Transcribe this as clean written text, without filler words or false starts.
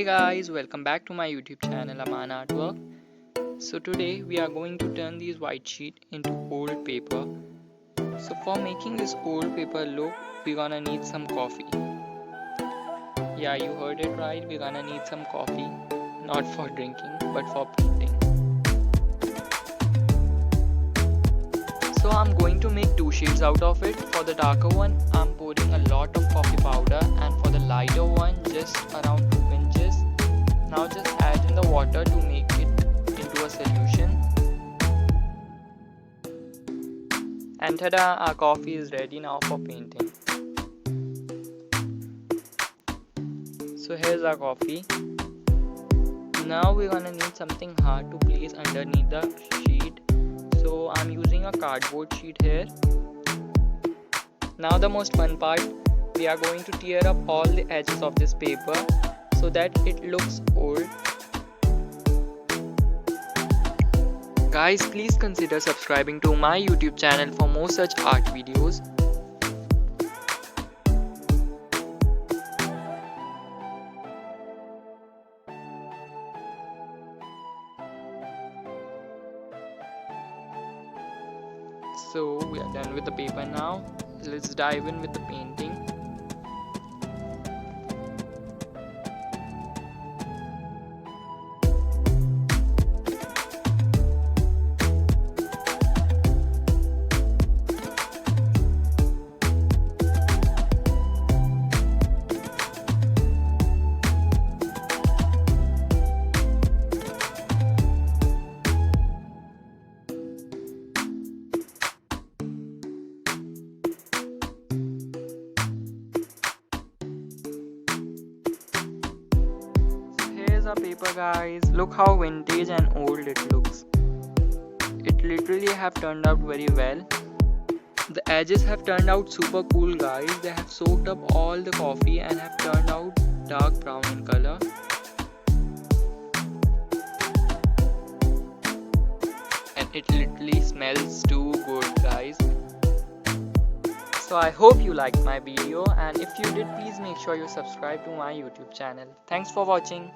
Hey guys, welcome back to my YouTube channel Aman Artwork. So today we are going to turn these white sheet into old paper. So for making this old paper look, we're gonna need some coffee. Yeah, you heard it right, we're gonna need some coffee. Not for drinking, but for painting. So I'm going to make two shades out of it. For the darker one, I'm pouring a lot of coffee powder, and for the lighter one, just around 2 pinches. Now just add in the water to make it into a solution. And tada, our coffee is ready now for painting. So here's our coffee. Now we're gonna need something hard to place underneath the sheet. So I'm using a cardboard sheet here. Now the most fun part, we are going to tear up all the edges of this paper so that it looks old. Guys, please consider subscribing to my YouTube channel for more such art videos. So we are done with the paper now. Let's dive in with the painting. Our paper, guys, look how vintage and old it looks. It literally have turned out very well. The edges have turned out super cool, guys. They have soaked up all the coffee and have turned out dark brown in color. And it literally smells too good, guys. So I hope you liked my video, and if you did, please make sure you subscribe to my YouTube channel. Thanks for watching.